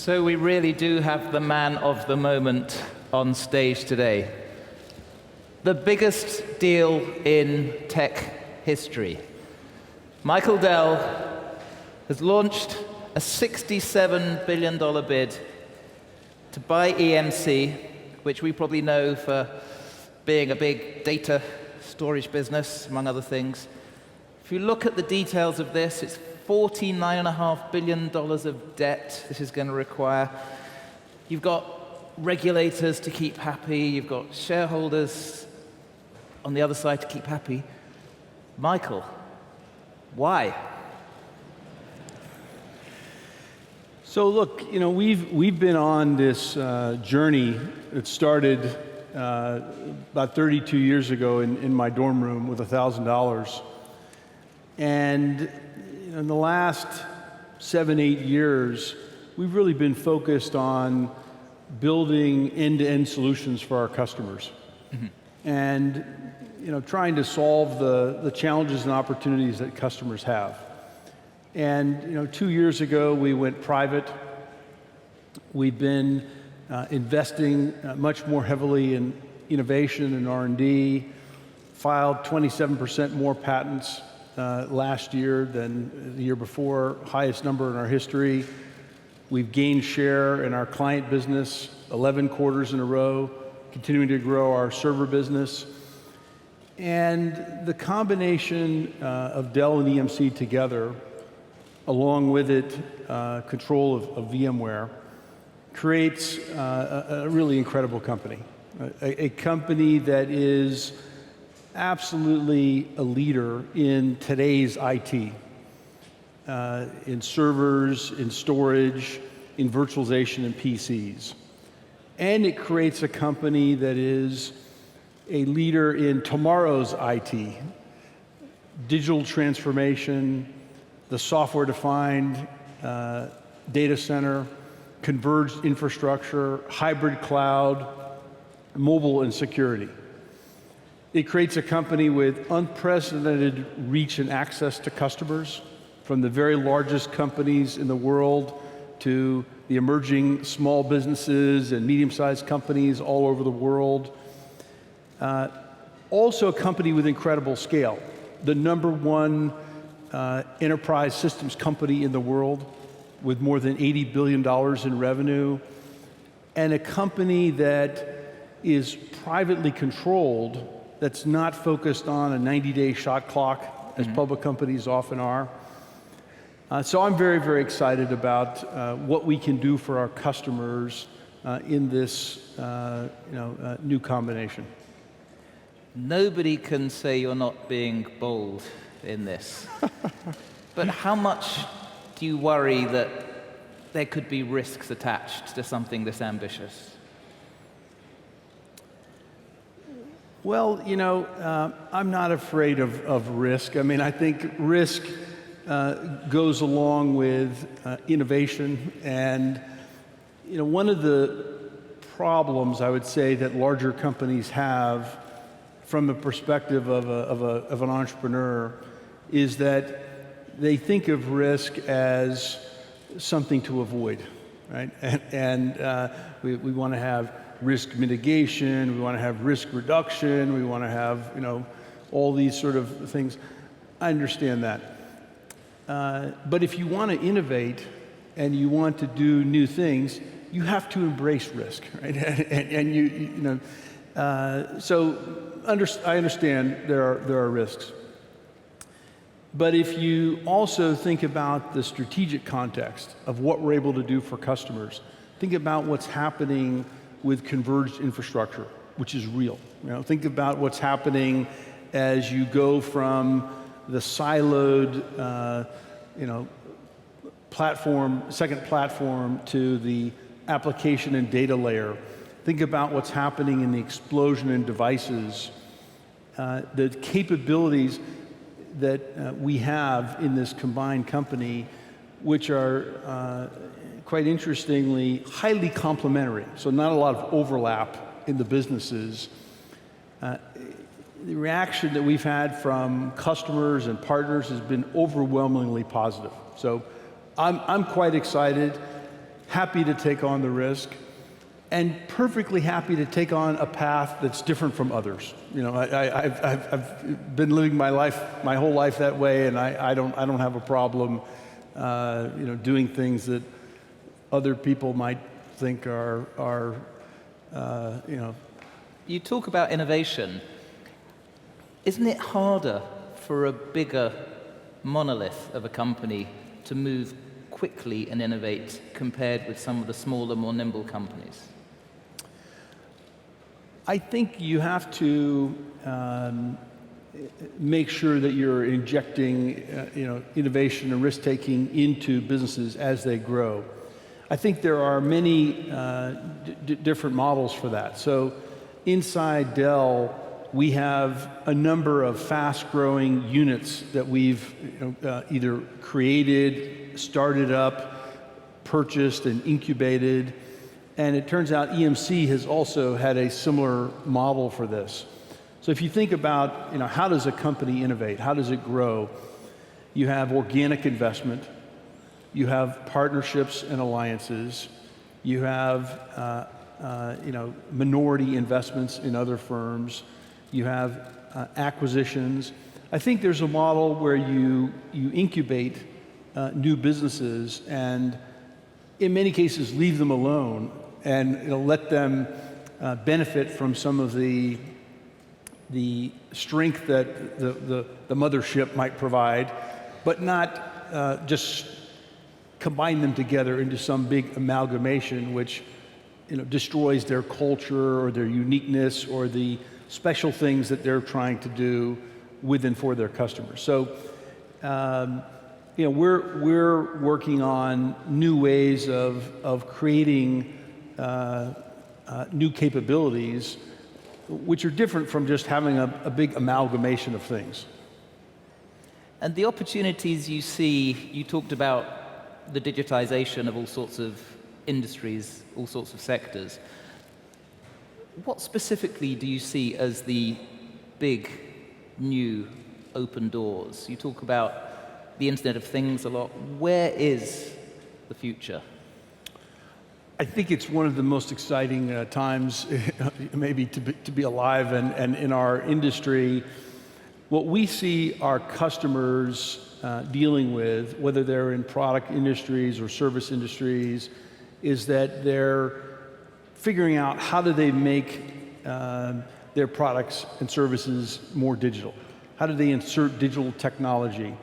So we really do have the man of the moment on stage today. The biggest deal in tech history. Michael Dell has launched a $67 billion bid to buy EMC, which we probably know for being a big data storage business, among other things. If you look at the details of this, it's $49.5 billion of debt this is going to require. You've got regulators to keep happy. You've got shareholders on the other side to keep happy. Michael, why? So look, we've been on this journey. It started about 32 years ago in my dorm room with $1,000. And in the last 7, 8 years, we've really been focused on building end-to-end solutions for our customers. Mm-hmm. And trying to solve the challenges and opportunities that customers have. And 2 years ago, we went private. We've been investing much more heavily in innovation and R&D, filed 27% more patents last year than the year before, highest number in our history. We've gained share in our client business 11 quarters in a row, continuing to grow our server business. And the combination of Dell and EMC together, along with it, control of VMware, creates a really incredible company. A company that is absolutely a leader in today's IT, in servers, in storage, in virtualization and PCs. And it creates a company that is a leader in tomorrow's IT, digital transformation, the software-defined data center, converged infrastructure, hybrid cloud, mobile and security. It creates a company with unprecedented reach and access to customers, from the very largest companies in the world to the emerging small businesses and medium-sized companies all over the world. Also a company with incredible scale, the #1 enterprise systems company in the world with more than $80 billion in revenue, and a company that is privately controlled, that's not focused on a 90-day shot clock, as public companies often are. So I'm very, very excited about what we can do for our customers in this new combination. Nobody can say you're not being bold in this. But how much do you worry that there could be risks attached to something this ambitious? Well, I'm not afraid of risk. I mean, I think risk goes along with innovation. And one of the problems I would say that larger companies have from the perspective of an entrepreneur is that they think of risk as something to avoid, right? And we want to have risk mitigation, we want to have risk reduction, we want to have all these sort of things. I understand that. But if you want to innovate and you want to do new things, you have to embrace risk, right? And I understand there are risks. But if you also think about the strategic context of what we're able to do for customers, think about what's happening with converged infrastructure, which is real. Think about what's happening as you go from the siloed, second platform to the application and data layer. Think about what's happening in the explosion in devices, the capabilities that we have in this combined company, which are quite interestingly highly complementary. So not a lot of overlap in the businesses. The reaction that we've had from customers and partners has been overwhelmingly positive. So I'm quite excited. happy to take on the risk, and perfectly happy to take on a path that's different from others. You know, I've been living my whole life that way, and I don't have a problem, you know, doing things that other people might think are you know. You talk about innovation. Isn't it harder for a bigger monolith of a company to move quickly and innovate compared with some of the smaller, more nimble companies? I think you have to make sure that you're injecting you know, innovation and risk-taking into businesses as they grow. I think there are many different models for that. So inside Dell, we have a number of fast-growing units that we've either created, started up, purchased, and incubated. And it turns out EMC has also had a similar model for this. So if you think about, you know, how does a company innovate? How does it grow? You have organic investment. You have partnerships and alliances. You have you know, minority investments in other firms. You have acquisitions. I think there's a model where you incubate new businesses and in many cases leave them alone and let them benefit from some of the strength that the mothership might provide, but not just combine them together into some big amalgamation which destroys their culture or their uniqueness or the special things that they're trying to do with and for their customers. So we're working on new ways of creating new capabilities which are different from just having a big amalgamation of things. And the opportunities you see, you talked about the digitization of all sorts of industries, all sorts of sectors. What specifically do you see as the big new open doors? You talk about the Internet of Things a lot. Where is the future? I think it's one of the most exciting times maybe to be alive and in our industry. What we see our customers dealing with, whether they're in product industries or service industries, is that they're figuring out how do they make their products and services more digital. How do they insert digital technology?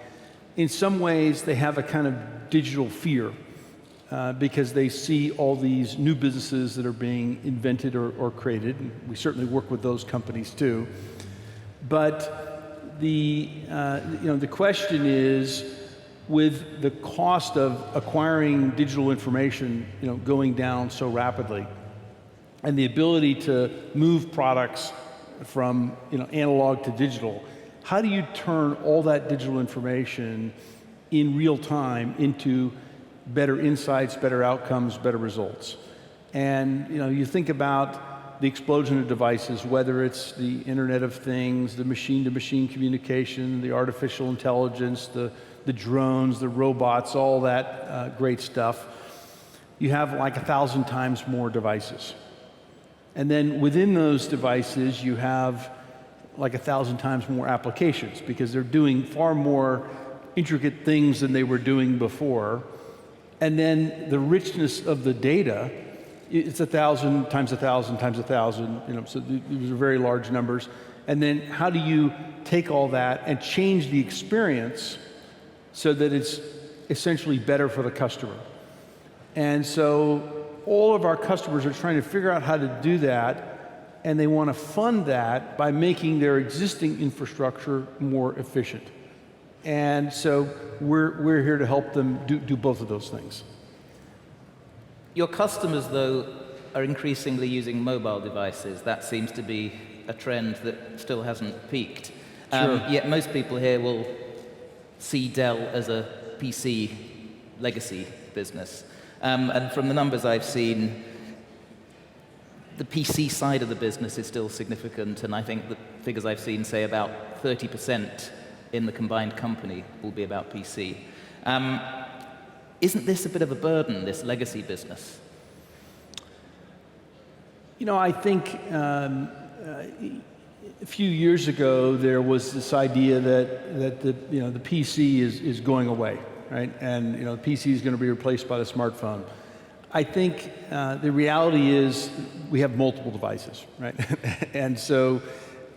In some ways, they have a kind of digital fear because they see all these new businesses that are being invented or created. And we certainly work with those companies too. But the question is, with the cost of acquiring digital information going down so rapidly, and the ability to move products from analog to digital, how do you turn all that digital information in real time into better insights, better outcomes, better results? And you think about the explosion of devices, whether it's the Internet of Things, the machine-to-machine communication, the artificial intelligence, the drones, the robots, all that great stuff. You have like 1,000 times more devices. And then within those devices, you have like 1,000 times more applications because they're doing far more intricate things than they were doing before. And then the richness of the data, it's 1,000 times 1,000 times 1,000, so these are very large numbers. And then how do you take all that and change the experience so that it's essentially better for the customer? And so all of our customers are trying to figure out how to do that, and they want to fund that by making their existing infrastructure more efficient. And so we're here to help them do both of those things. Your customers, though, are increasingly using mobile devices. That seems to be a trend that still hasn't peaked. Sure. Yet most people here will see Dell as a PC legacy business. And from the numbers I've seen, the PC side of the business is still significant, and I think the figures I've seen say about 30% in the combined company will be about PC. Isn't this a bit of a burden, this legacy business? You know, I think a few years ago there was this idea that the PC is going away, right? And the PC is going to be replaced by the smartphone. I think the reality is we have multiple devices, right? And so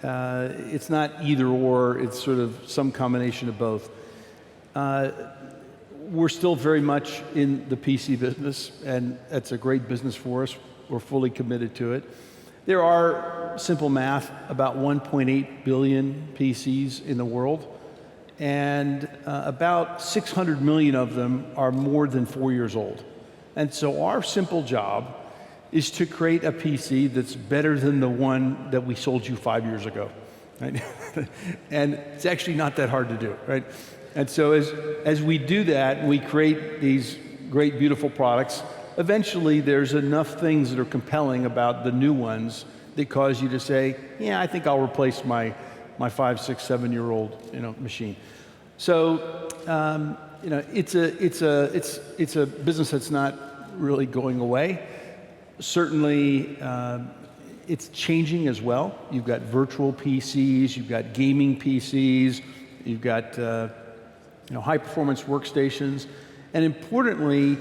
it's not either or, it's sort of some combination of both. We're still very much in the PC business, and that's a great business for us. We're fully committed to it. There are, simple math, about 1.8 billion PCs in the world, and about 600 million of them are more than 4 years old. And so our simple job is to create a PC that's better than the one that we sold you 5 years ago, right? And it's actually not that hard to do, right? And so as we do that, and we create these great, beautiful products, eventually there's enough things that are compelling about the new ones that cause you to say, yeah, I think I'll replace my 5, 6, 7-year-old machine. So it's a business that's not really going away. Certainly, it's changing as well. You've got virtual PCs, you've got gaming PCs, you've got high-performance workstations, and importantly,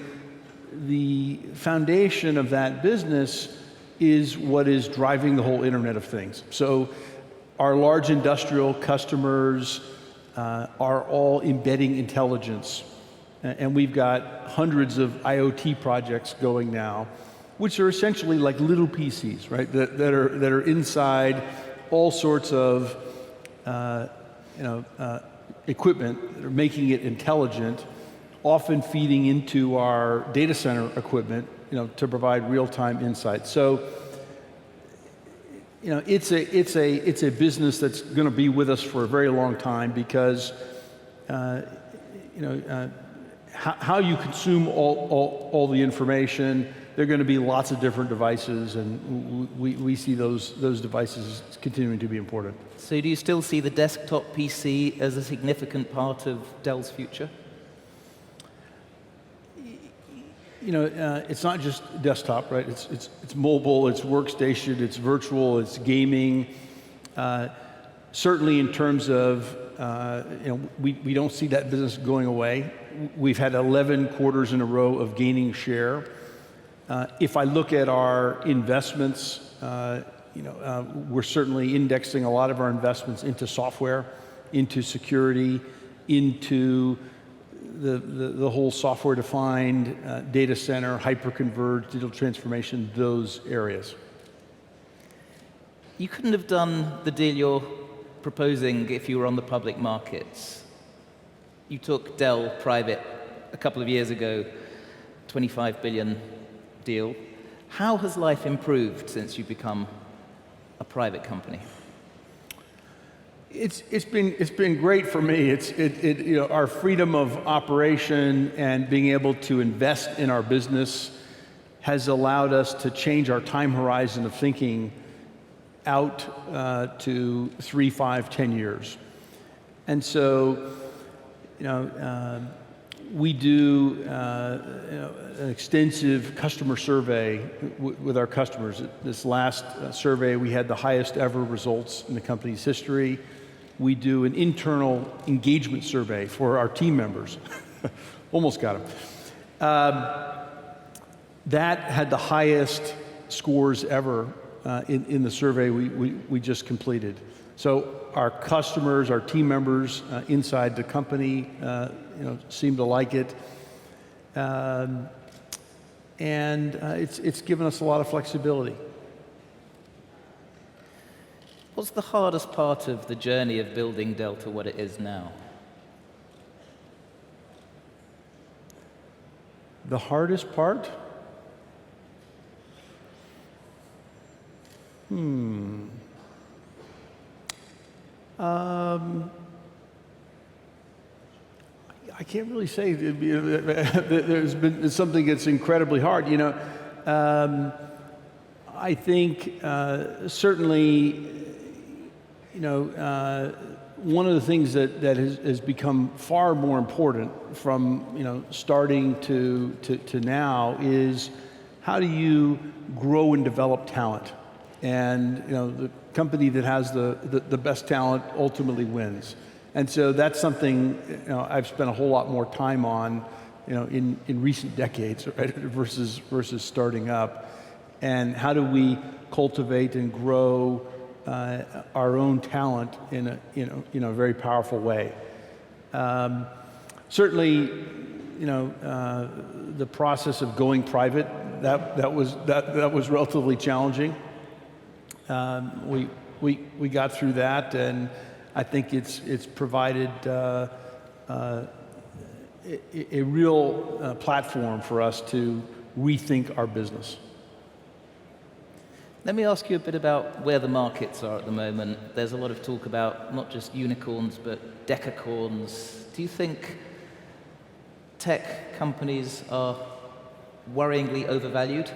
the foundation of that business is what is driving the whole Internet of Things. So our large industrial customers are all embedding intelligence, and we've got hundreds of IoT projects going now, which are essentially like little PCs, right? That are inside all sorts of equipment that are making it intelligent, often feeding into our data center equipment, to provide real-time insight. So, it's a business that's going to be with us for a very long time because, how you consume all the information. There are going to be lots of different devices, and we see those devices continuing to be important. So do you still see the desktop PC as a significant part of Dell's future? It's not just desktop, right? It's mobile, it's workstation, it's virtual, it's gaming. Certainly in terms of, we don't see that business going away. We've had 11 quarters in a row of gaining share. If I look at our investments, we're certainly indexing a lot of our investments into software, into security, into the whole software-defined data center, hyper-converged, digital transformation, those areas. You couldn't have done the deal you're proposing if you were on the public markets. You took Dell private a couple of years ago, $25 billion deal. How has life improved since you've become a private company? It's been great for me. Our freedom of operation and being able to invest in our business has allowed us to change our time horizon of thinking out to 3, 5, 10 years. And so, we do an extensive customer survey with our customers. This last survey, we had the highest ever results in the company's history. We do an internal engagement survey for our team members. Almost got them. That had the highest scores ever in the survey we just completed. So our customers, our team members inside the company, seem to like it, and it's given us a lot of flexibility. What's the hardest part of the journey of building Dell to what it is now? The hardest part? I can't really say. There's been something that's incredibly hard. I think certainly, one of the things that has become far more important from starting to now is how do you grow and develop talent, and the company that has the best talent ultimately wins. And so that's something I've spent a whole lot more time on in recent decades, right, versus starting up. And how do we cultivate and grow our own talent in a very powerful way? Certainly, the process of going private, that was relatively challenging. We got through that, and I think it's provided a real platform for us to rethink our business. Let me ask you a bit about where the markets are at the moment. There's a lot of talk about not just unicorns, but decacorns. Do you think tech companies are worryingly overvalued?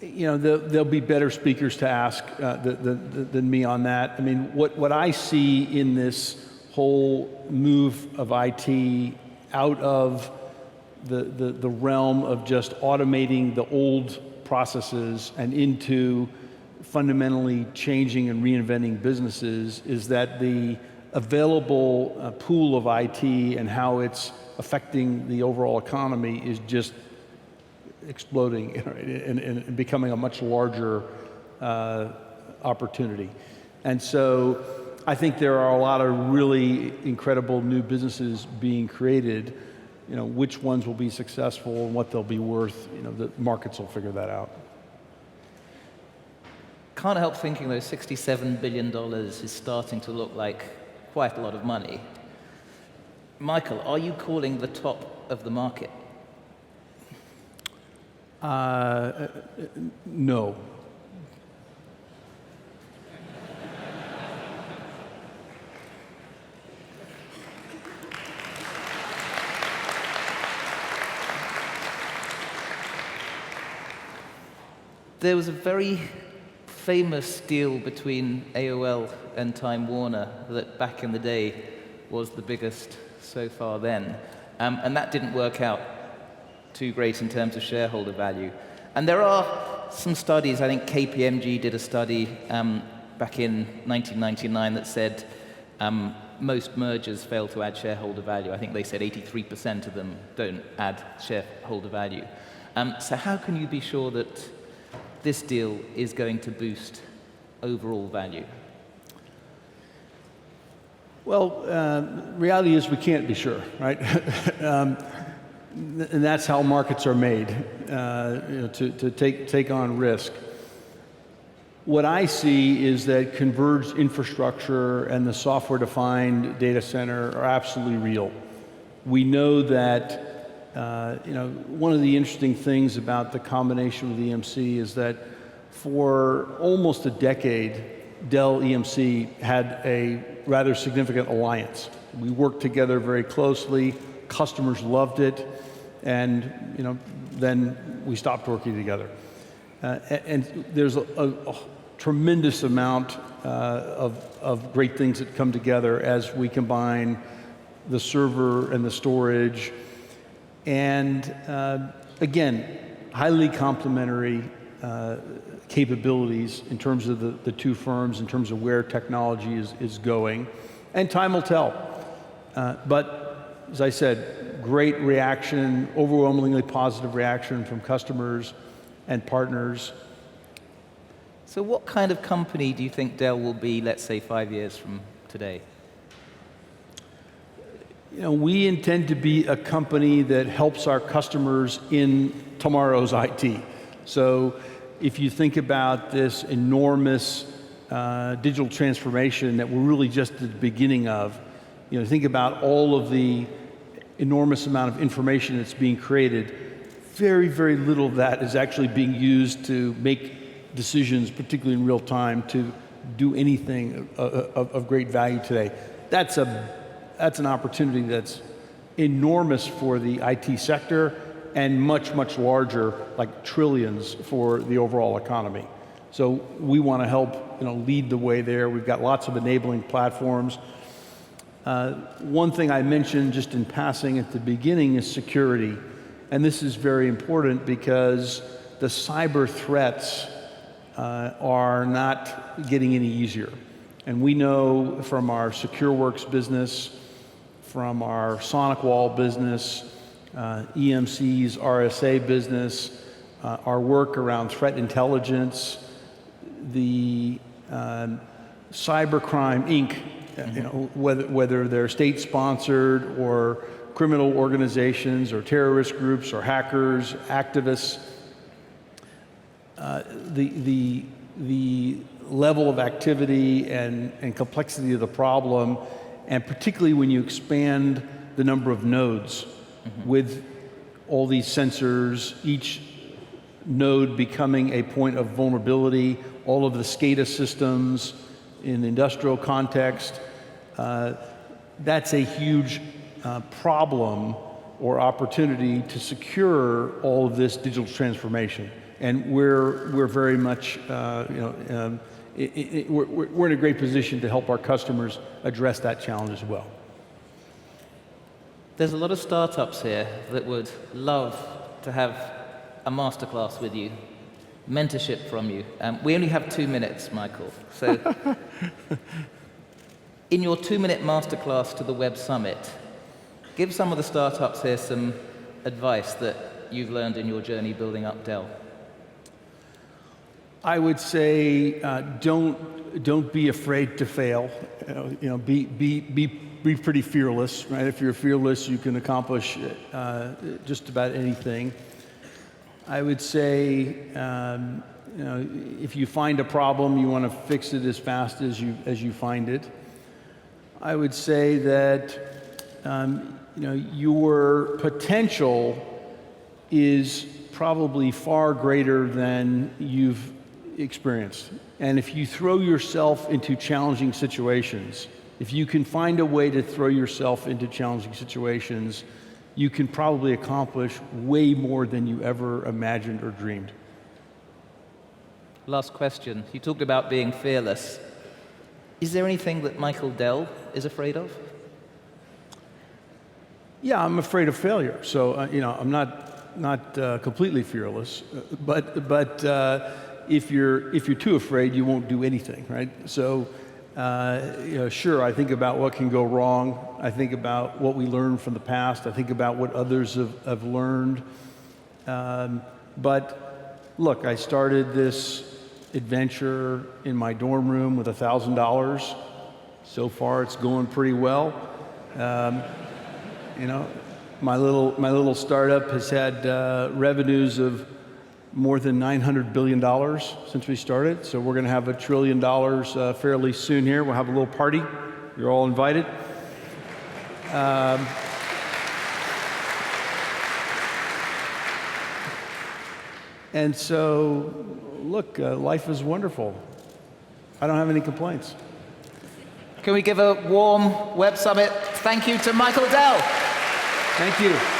There'll be better speakers to ask than me on that. I mean, what I see in this whole move of IT out of the realm of just automating the old processes and into fundamentally changing and reinventing businesses is that the available pool of IT and how it's affecting the overall economy is just exploding and becoming a much larger opportunity. And so I think there are a lot of really incredible new businesses being created. Which ones will be successful and what they'll be worth, the markets will figure that out. Can't help thinking, though, $67 billion is starting to look like quite a lot of money. Michael, are you calling the top of the market? No. There was a very famous deal between AOL and Time Warner that back in the day was the biggest so far then. And that didn't work out too great in terms of shareholder value. And there are some studies, I think KPMG did a study back in 1999 that said most mergers fail to add shareholder value. I think they said 83% of them don't add shareholder value. So how can you be sure that this deal is going to boost overall value? Well, reality is we can't be sure, right? And that's how markets are made, to take on risk. What I see is that converged infrastructure and the software-defined data center are absolutely real. We know that one of the interesting things about the combination with EMC is that for almost a decade, Dell EMC had a rather significant alliance. We worked together very closely, customers loved it, and then we stopped working together. And there's a tremendous amount of great things that come together as we combine the server and the storage. And again, highly complementary capabilities in terms of the two firms, in terms of where technology is going. And time will tell. But as I said, great reaction, overwhelmingly positive reaction from customers and partners. So what kind of company do you think Dell will be, let's say, 5 years from today? We intend to be a company that helps our customers in tomorrow's IT. So if you think about this enormous digital transformation that we're really just at the beginning of, think about all of the enormous amount of information that's being created. Very, very little of that is actually being used to make decisions, particularly in real time, to do anything of great value today. That's an opportunity that's enormous for the IT sector and much, much larger, like trillions, for the overall economy. So we want to help lead the way there. We've got lots of enabling platforms. One thing I mentioned just in passing at the beginning is security. And this is very important because the cyber threats are not getting any easier. And we know from our SecureWorks business, from our SonicWall business, EMC's RSA business, our work around threat intelligence, the Cybercrime Inc., whether they're state-sponsored or criminal organizations or terrorist groups or hackers, activists, the level of activity and complexity of the problem, and particularly when you expand the number of nodes with all these sensors, each node becoming a point of vulnerability, all of the SCADA systems in the industrial context, that's a huge problem or opportunity to secure all of this digital transformation. And we're very much, we're in a great position to help our customers address that challenge as well. There's a lot of startups here that would love to have a masterclass with you, mentorship from you. We only have 2 minutes, Michael. So in your 2-minute masterclass to the Web Summit, give some of the startups here some advice that you've learned in your journey building up Dell. I would say don't be afraid to fail. Be pretty fearless, right? If you're fearless, you can accomplish just about anything. I would say, if you find a problem, you want to fix it as fast as you find it. I would say that your potential is probably far greater than you've experienced. And if you throw yourself into challenging situations, if you can find a way to throw yourself into challenging situations, you can probably accomplish way more than you ever imagined or dreamed. Last question. You talked about being fearless. Is there anything that Michael Dell is afraid of? Yeah, I'm afraid of failure. So, I'm not completely fearless, but if you're too afraid, you won't do anything, right? So, sure, I think about what can go wrong. I think about what we learned from the past. I think about what others have learned. But look, I started this adventure in my dorm room with $1,000. So far, it's going pretty well. My little startup has had revenues of more than $900 billion since we started. So we're going to have $1 trillion fairly soon here. We'll have a little party. You're all invited. And so, look, life is wonderful. I don't have any complaints. Can we give a warm Web Summit thank you to Michael Dell? Thank you.